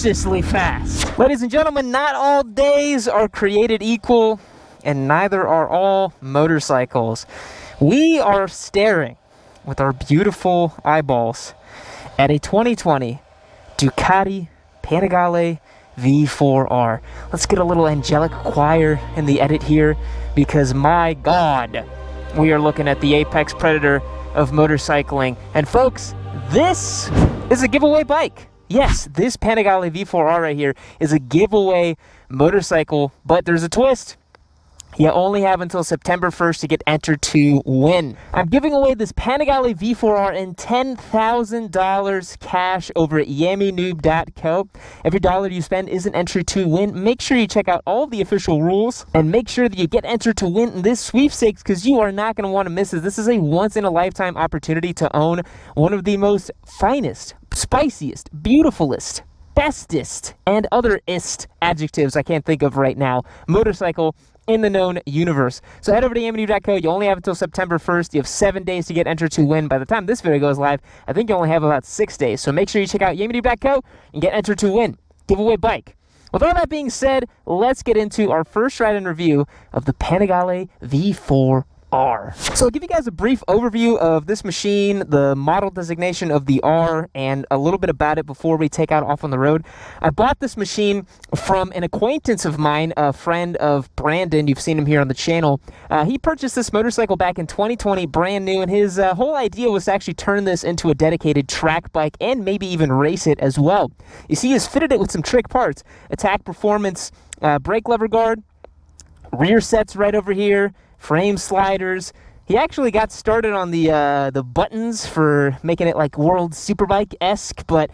ferociously fast. Ladies and gentlemen, not all days are created equal, and neither are all motorcycles. We are staring with our beautiful eyeballs at a 2020 Ducati Panigale V4R. Let's get a little angelic choir in the edit here, because my God, we are looking at the apex predator of motorcycling. And folks, this is a giveaway bike. Yes, this Panigale V4R right here is a giveaway motorcycle, but there's a twist. You only have until September 1st to get entered to win. I'm giving away this Panigale V4R and $10,000 cash over at yammynoob.co. Every dollar you spend is an entry to win. Make sure you check out all of the official rules and make sure that you get entered to win this sweepstakes, because you are not going to want to miss this. This is a once-in-a-lifetime opportunity to own one of the most finest, spiciest, beautifulest, bestest, and other ist adjectives I can't think of right now motorcycle in the known universe. So head over to yammynoob.co. You only have until September 1st. You have 7 days to get entered to win. By the time this video goes live, I think you only have about 6 days. So make sure you check out yammynoob.co and get entered to win. Giveaway bike. With all that being said, let's get into our first ride and review of the Panigale V4R. So I'll give you guys a brief overview of this machine, the model designation of the R, and a little bit about it before we take out off on the road. I bought this machine from an acquaintance of mine, a friend of Brandon. You've seen him here on the channel. He purchased this motorcycle back in 2020, brand new, and his whole idea was to actually turn this into a dedicated track bike and maybe even race it as well. You see, he's fitted it with some trick parts: attack performance, brake lever guard, rear sets right over here, frame sliders. He actually got started on the buttons for making it like World Superbike-esque, but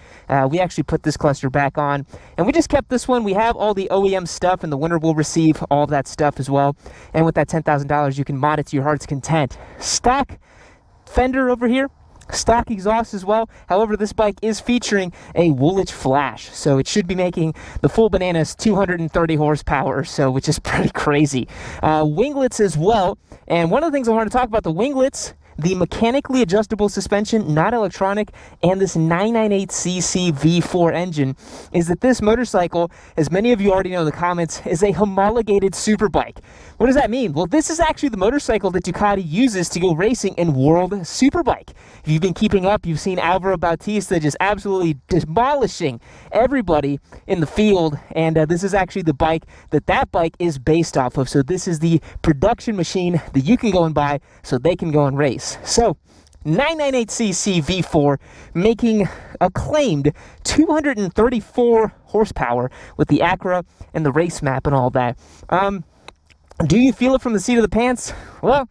we actually put this cluster back on, and we just kept this one. We have all the OEM stuff, and the winner will receive all of that stuff as well. And with that $10,000, you can mod it to your heart's content. Stock fender over here, stock exhaust as well. However, this bike is featuring a Woolwich Flash, so it should be making the full bananas 230 horsepower, so which is pretty crazy. Winglets as well, and one of the things I want to talk about, the winglets, the mechanically adjustable suspension, not electronic, and this 998cc V4 engine, is that this motorcycle, as many of you already know in the comments, is a homologated superbike. What does that mean? Well, this is actually the motorcycle that Ducati uses to go racing in World Superbike. If you've been keeping up, you've seen Alvaro Bautista just absolutely demolishing everybody in the field, and this is actually the bike that bike is based off of. So this is the production machine that you can go and buy so they can go and race. So 998cc V4 making a claimed 234 horsepower with the Acura and the race map and all that. Do you feel it from the seat of the pants? Well,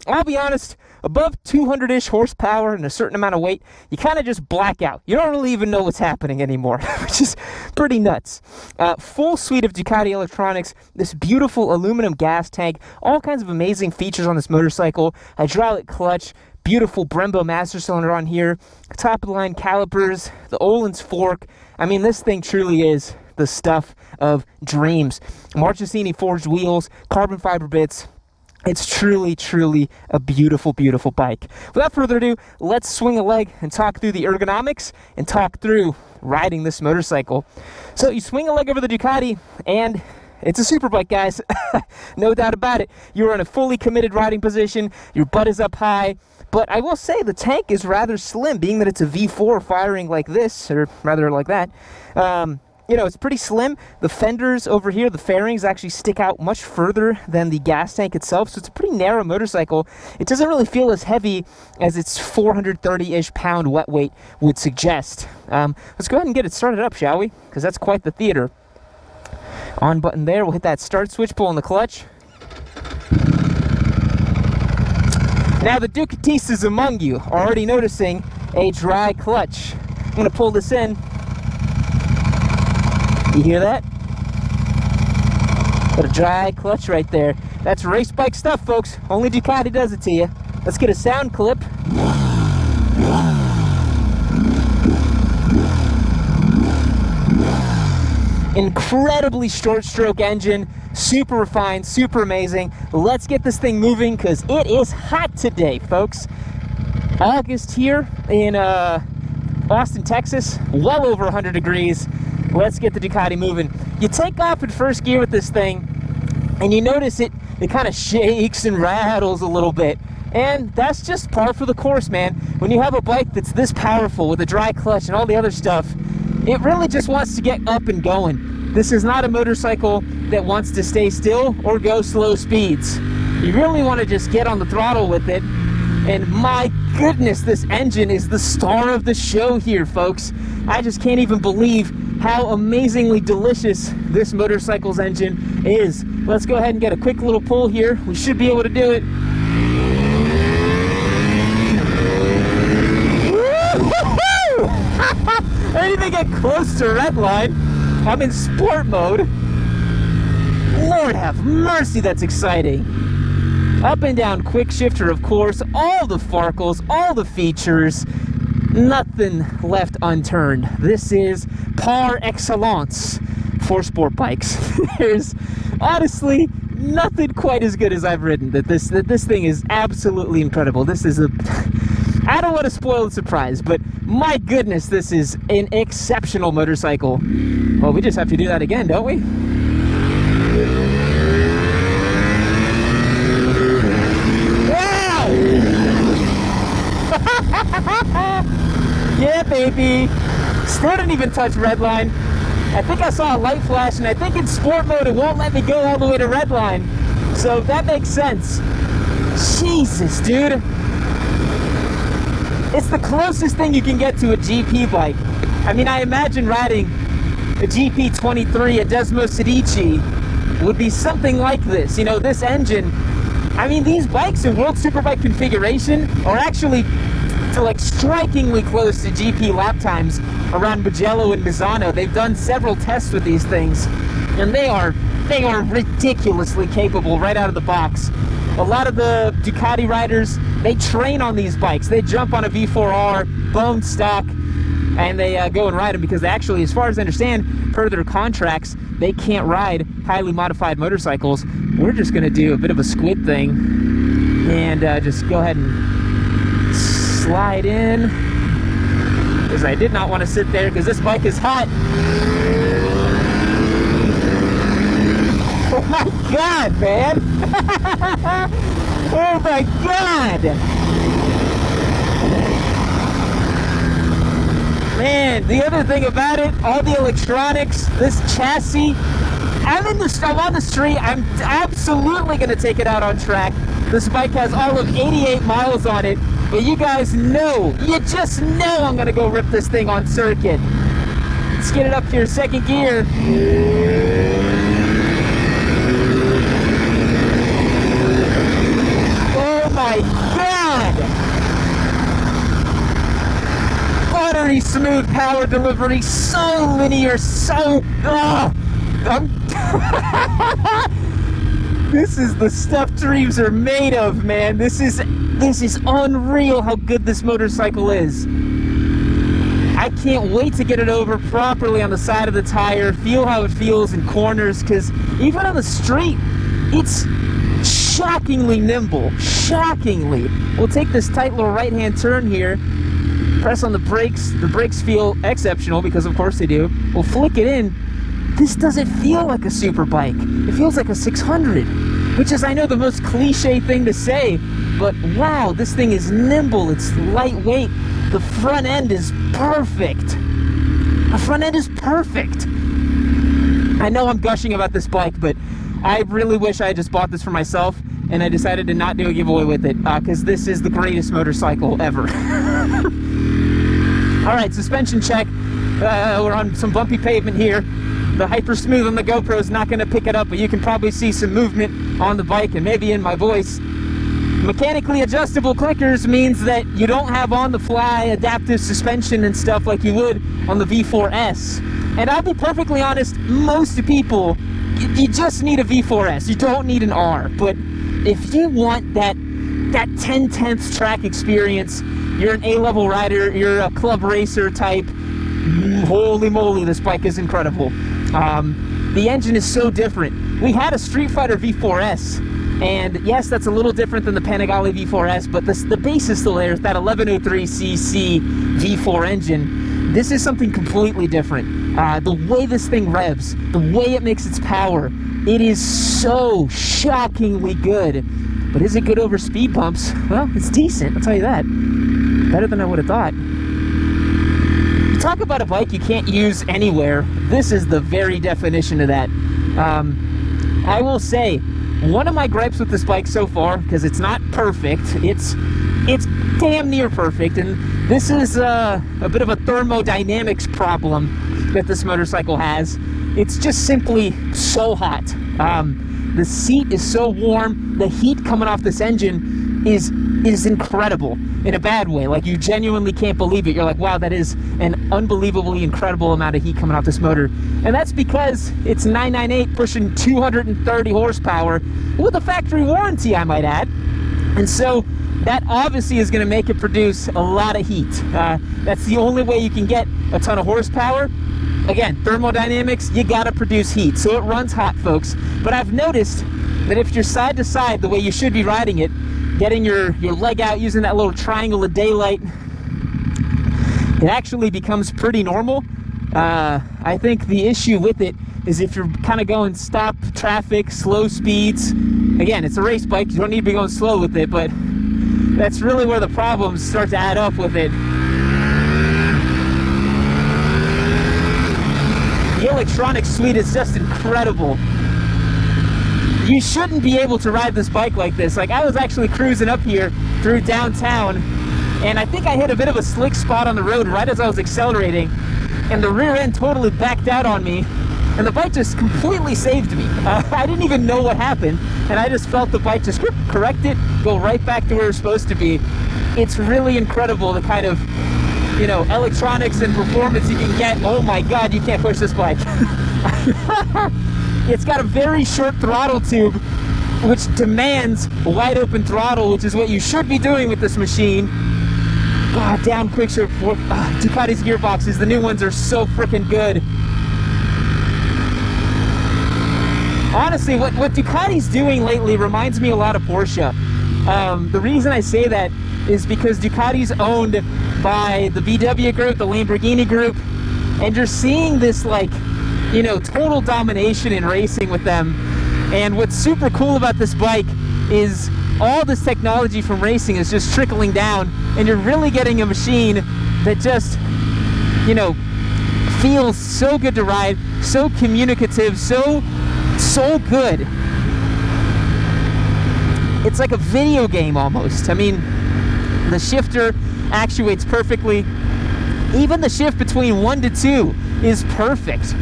I'll be honest, above 200-ish horsepower and a certain amount of weight, you kind of just black out. You don't really even know what's happening anymore, which is pretty nuts. Full suite of Ducati electronics, this beautiful aluminum gas tank, all kinds of amazing features on this motorcycle, hydraulic clutch, beautiful Brembo master cylinder on here, top-of-the-line calipers, the Öhlins fork. I mean, this thing truly is the stuff of dreams. Marchesini forged wheels, carbon fiber bits. It's truly, truly a beautiful, beautiful bike. Without further ado, let's swing a leg and talk through the ergonomics and talk through riding this motorcycle. So you swing a leg over the Ducati, and it's a super bike, guys. No doubt about it. You're in a fully committed riding position. Your butt is up high. But I will say the tank is rather slim, being that it's a V4 firing like this, or rather like that. You know, it's pretty slim. The fenders over here, the fairings actually stick out much further than the gas tank itself, so it's a pretty narrow motorcycle. It doesn't really feel as heavy as its 430-ish pound wet weight would suggest. Let's go ahead and get it started up, shall we? Because that's quite the theater. On button there, we'll hit that start switch, pull on the clutch. Now the Ducatistas among you are already noticing a dry clutch. I'm going to pull this in. You hear that? Got a dry clutch right there. That's race bike stuff, folks. Only Ducati does it to you. Let's get a sound clip. Incredibly short stroke engine, super refined, super amazing. Let's get this thing moving because it is hot today, folks. August here in Austin, Texas, well over 100 degrees. let's get the Ducati moving. You take off in first gear with this thing, and you notice it kind of shakes and rattles a little bit. And that's just par for the course, man. When you have a bike that's this powerful with a dry clutch and all the other stuff, it really just wants to get up and going. This is not a motorcycle that wants to stay still or go slow speeds. You really want to just get on the throttle with it. And my goodness, this engine is the star of the show here, folks. I just can't even believe how amazingly delicious this motorcycle's engine is. Let's go ahead and get a quick little pull here. We should be able to do it. I didn't even get close to redline. I'm in sport mode. Lord have mercy, that's exciting. Up and down quick shifter, of course, all the farkles, all the features, nothing left unturned. This is par excellence for sport bikes. There's honestly nothing quite as good as I've ridden. This thing is absolutely incredible. This is a I don't want to spoil the surprise, but my goodness, this is an exceptional motorcycle. Well, we just have to do that again, don't we? Wow! Yeah, baby. Still didn't even touch redline. I think I saw a light flash, and I think in sport mode it won't let me go all the way to redline. So that makes sense. Jesus, dude. It's the closest thing you can get to a GP bike. I mean, I imagine riding a GP23 at Desmo Sedici would be something like this. You know, this engine, I mean, these bikes in World Superbike configuration are actually to like strikingly close to GP lap times around Mugello and Misano. They've done several tests with these things, and they are ridiculously capable right out of the box. A lot of the Ducati riders, they train on these bikes. They jump on a V4R, bone stock, and they go and ride them because they actually, as far as I understand, per their contracts, they can't ride highly modified motorcycles. We're just going to do a bit of a squid thing and just go ahead and slide in, because I did not want to sit there because this bike is hot. Oh my God, man! Oh my God! Man, the other thing about it, all the electronics, this chassis, I'm on the street, I'm absolutely going to take it out on track. This bike has all of 88 miles on it, but you guys know, you just know I'm going to go rip this thing on circuit. Let's get it up here, second gear. Oh my God! Buttery smooth power delivery, so linear, so... This is the stuff dreams are made of, man. This is unreal how good this motorcycle is. I can't wait to get it over properly on the side of the tire, feel how it feels in corners, because even on the street, it's shockingly nimble. Shockingly. We'll take this tight little right-hand turn here, press on the brakes. The brakes feel exceptional because of course they do. We'll flick it in. This doesn't feel like a super bike. It feels like a 600, which is, I know, the most cliche thing to say, but wow, this thing is nimble, it's lightweight, the front end is perfect. The front end is perfect. I know I'm gushing about this bike, but I really wish I had just bought this for myself, and I decided to not do a giveaway with it, because this is the greatest motorcycle ever. Alright, suspension check. We're on some bumpy pavement here. The hyper smooth on the GoPro is not going to pick it up, but you can probably see some movement on the bike and maybe in my voice. Mechanically adjustable clickers means that you don't have on-the-fly adaptive suspension and stuff like you would on the V4S. And I'll be perfectly honest, most people, you just need a V4S. You don't need an R. But if you want that 10/10ths track experience, you're an A-level rider, you're a club racer type, holy moly, this bike is incredible. The engine is so different. We had a Street Fighter V4S, and yes, that's a little different than the Panigale V4S, but the base is still there. It's that 1103cc V4 engine. This is something completely different. The way this thing revs, the way it makes its power, it is so shockingly good. But is it good over speed bumps? Well, it's decent, I'll tell you that. Better than I would have thought. You talk about a bike you can't use anywhere. This is the very definition of that. I will say, one of my gripes with this bike so far, because it's not perfect, it's damn near perfect, and this is a bit of a thermodynamics problem that this motorcycle has. It's just simply so hot. The seat is so warm. The heat coming off this engine is incredible in a bad way. Like, you genuinely can't believe it. You're like, wow, that is an unbelievably incredible amount of heat coming off this motor. And that's because it's 998 pushing 230 horsepower with a factory warranty, I might add. And so that obviously is going to make it produce a lot of heat. That's the only way you can get a ton of horsepower. Again, thermodynamics, you gotta produce heat, so it runs hot, folks. But I've noticed that if you're side to side the way you should be riding it, getting your leg out, using that little triangle of daylight, it actually becomes pretty normal. I think the issue with it is if you're kind of going stop traffic, slow speeds. Again, it's a race bike, you don't need to be going slow with it, but that's really where the problems start to add up with it. The electronics suite is just incredible. You shouldn't be able to ride this bike like this. Like, I was actually cruising up here through downtown, and I think I hit a bit of a slick spot on the road right as I was accelerating, and the rear end totally backed out on me, and the bike just completely saved me. I didn't even know what happened, and I just felt the bike just correct it, go right back to where it was supposed to be. It's really incredible the kind of, you know, electronics and performance you can get. Oh my god, you can't push this bike. It's got a very short throttle tube, which demands a wide open throttle, which is what you should be doing with this machine. God, down quick shift. Ducati's gearboxes, the new ones are so freaking good. Honestly, what Ducati's doing lately reminds me a lot of Porsche. The reason I say that is because Ducati's owned by the VW group, the Lamborghini group, and you're seeing this, like, you know, total domination in racing with them. And what's super cool about this bike is all this technology from racing is just trickling down, and you're really getting a machine that just, you know, feels so good to ride, so communicative, so good. It's like a video game almost. I mean, the shifter actuates perfectly. Even the shift between 1 to 2 is perfect.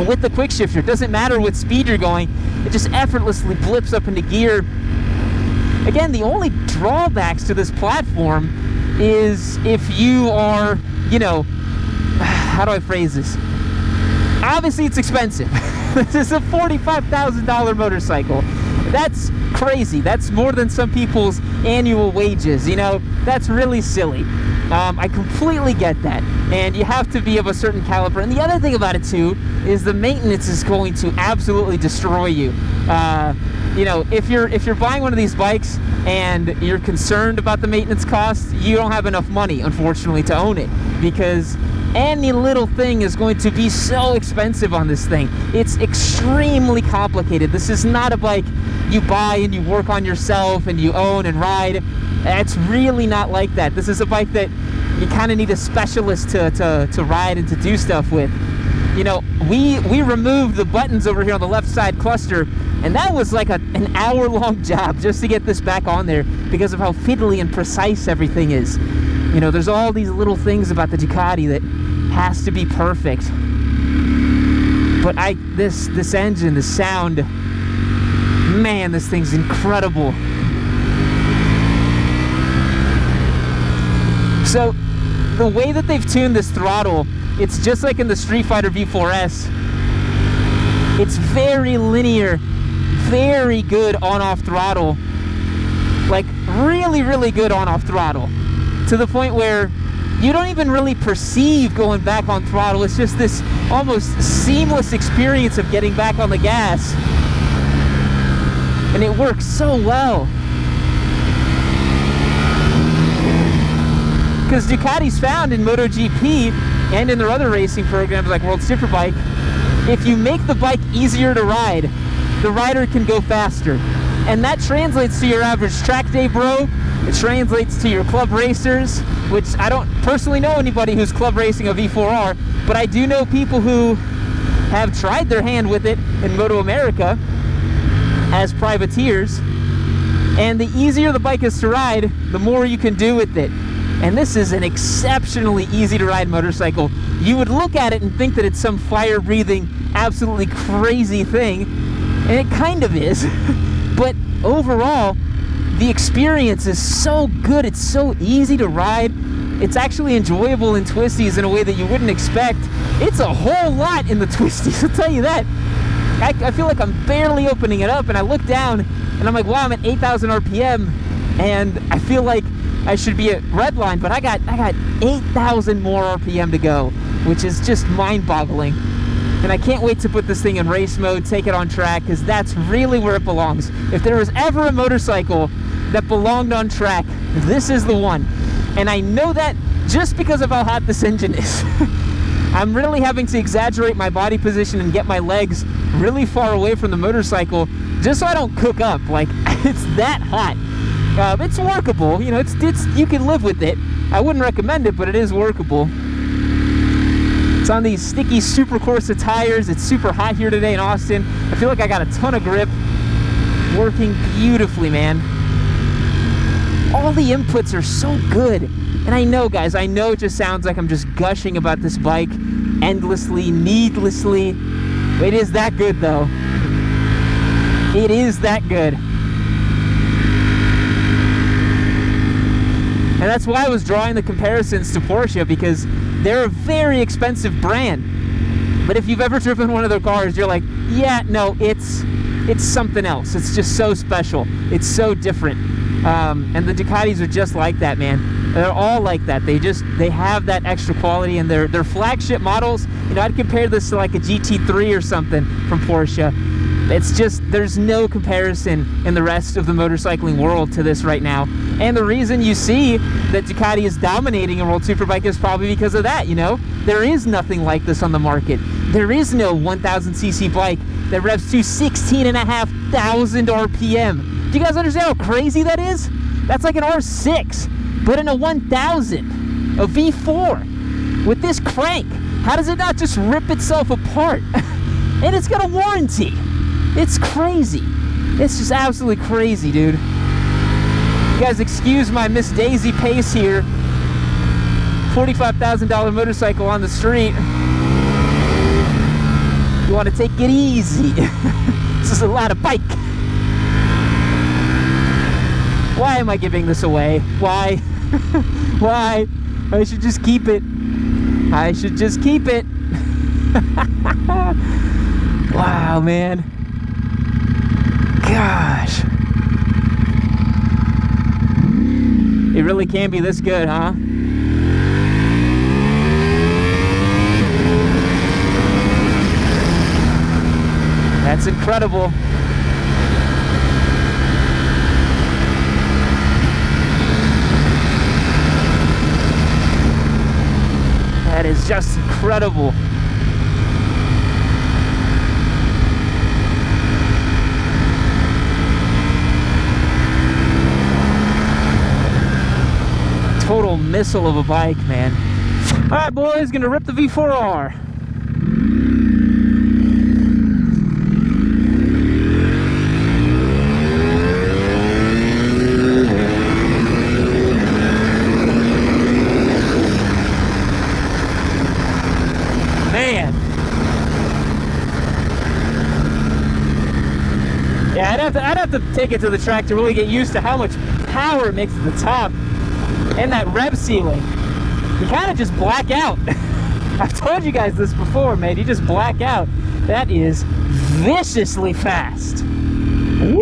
With the quick shifter, it doesn't matter what speed you're going, it just effortlessly blips up into gear. Again, the only drawbacks to this platform is if you are, you know, how do I phrase this? Obviously it's expensive. This is a $45,000 motorcycle. That's crazy. That's more than some people's annual wages, you know? That's really silly. I completely get that, and you have to be of a certain caliber. And the other thing about it too is the maintenance is going to absolutely destroy you. You know, if you're buying one of these bikes and you're concerned about the maintenance costs, you don't have enough money, unfortunately, to own it, because any little thing is going to be so expensive on this thing. It's extremely complicated. This is not a bike you buy and you work on yourself and you own and ride. It's really not like that. This is a bike that you kind of need a specialist to ride and to do stuff with. You know, we removed the buttons over here on the left side cluster, and that was like an hour-long job just to get this back on there because of how fiddly and precise everything is. You know, there's all these little things about the Ducati that has to be perfect. But this engine, the sound, man, this thing's incredible. So the way that they've tuned this throttle, it's just like in the Street Fighter V4S. It's very linear, very good on-off throttle. Like, really, really good on-off throttle. To the point where you don't even really perceive going back on throttle. It's just this almost seamless experience of getting back on the gas. And it works so well. Because Ducati's found in MotoGP and in their other racing programs like World Superbike, if you make the bike easier to ride, the rider can go faster. And that translates to your average track day bro. It translates to your club racers, which I don't personally know anybody who's club racing a V4R, but I do know people who have tried their hand with it in Moto America as privateers. And the easier the bike is to ride, the more you can do with it. And this is an exceptionally easy to ride motorcycle. You would look at it and think that it's some fire-breathing, absolutely crazy thing, and it kind of is. But overall, the experience is so good. It's so easy to ride. It's actually enjoyable in twisties in a way that you wouldn't expect. It's a whole lot in the twisties, I'll tell you that. I feel like I'm barely opening it up, and I look down and I'm like, wow, I'm at 8,000 RPM, and I feel like I should be at redline, but I got 8,000 more RPM to go, which is just mind-boggling. And I can't wait to put this thing in race mode, take it on track, because that's really where it belongs. If there was ever a motorcycle that belonged on track, this is the one. And I know that just because of how hot this engine is. I'm really having to exaggerate my body position and get my legs really far away from the motorcycle just so I don't cook up. Like, it's that hot. It's workable, you know, it's you can live with it. I wouldn't recommend it, but it is workable. It's on these sticky Super Corsa tires. It's super hot here today in Austin. I feel like I got a ton of grip. Working beautifully, man. All the inputs are so good. And I know, guys, I know it just sounds like I'm just gushing about this bike endlessly, needlessly. It is that good, though. It is that good. And that's why I was drawing the comparisons to Porsche, because they're a very expensive brand. But if you've ever driven one of their cars, you're like, yeah, no, it's something else. It's just so special. It's so different. And the Ducatis are just like that, man. They're all like that. They have that extra quality, and their flagship models, you know, I'd compare this to like a GT3 or something from Porsche. It's just, there's no comparison in the rest of the motorcycling world to this right now. And the reason you see that Ducati is dominating in World Superbike is probably because of that, you know? There is nothing like this on the market. There is no 1000cc bike that revs to 16,500 RPM. Do you guys understand how crazy that is? That's like an R6, but in a 1000, a V4, with this crank. How does it not just rip itself apart? And it's got a warranty. It's crazy. It's just absolutely crazy, dude. You guys excuse my Miss Daisy pace here. $45,000 motorcycle on the street. You want to take it easy. This is a lot of bike. Why am I giving this away? Why? Why? I should just keep it. I should just keep it. Wow, man. Gosh. It really can be this good, huh? That's incredible. That is just incredible. Total missile of a bike, man. All right, boys, gonna rip the V4R. Man. Yeah, I'd have to take it to the track to really get used to how much power it makes at the top. And that rev ceiling, you kind of just black out. I've told you guys this before, man. You just black out. That is viciously fast. Woo!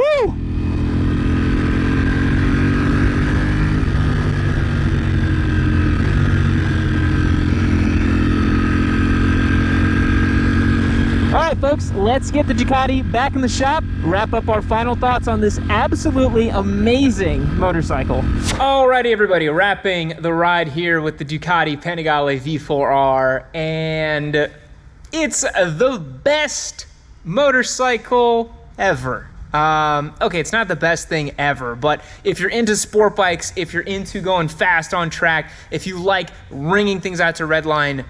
All right, folks, let's get the Ducati back in the shop, wrap up our final thoughts on this absolutely amazing motorcycle. Alrighty, everybody, wrapping the ride here with the Ducati Panigale V4R, and it's the best motorcycle ever. Okay, it's not the best thing ever, but if you're into sport bikes, if you're into going fast on track, if you like ringing things out to redline,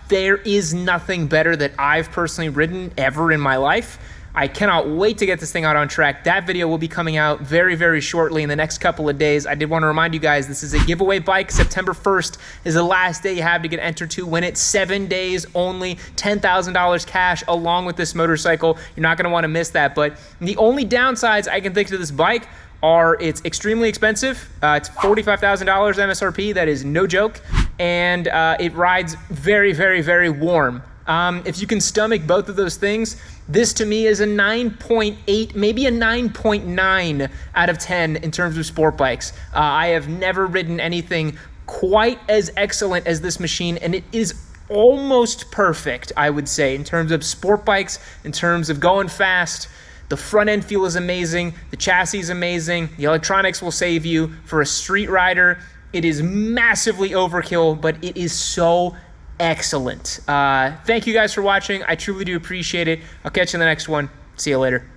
there is nothing better that I've personally ridden ever in my life. I cannot wait to get this thing out on track. That video will be coming out very, very shortly in the next couple of days. I did want to remind you guys, this is a giveaway bike. September 1st is the last day you have to get entered to win it. 7 days only, $10,000 cash along with this motorcycle. You're not going to want to miss that. But the only downsides I can think to this bike are it's extremely expensive. It's $45,000 MSRP. That is no joke. And it rides very, very, very warm. If you can stomach both of those things, this to me is a 9.8, maybe a 9.9 out of 10 in terms of sport bikes. I have never ridden anything quite as excellent as this machine, and it is almost perfect, I would say, in terms of sport bikes, in terms of going fast. The front end feel is amazing, the chassis is amazing, the electronics will save you. For a street rider, it is massively overkill, but it is so excellent. Thank you guys for watching. I truly do appreciate it. I'll catch you in the next one. See you later.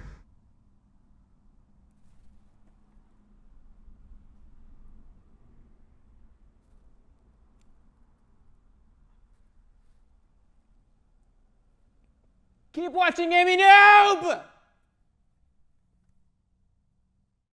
Keep watching Amy Noob!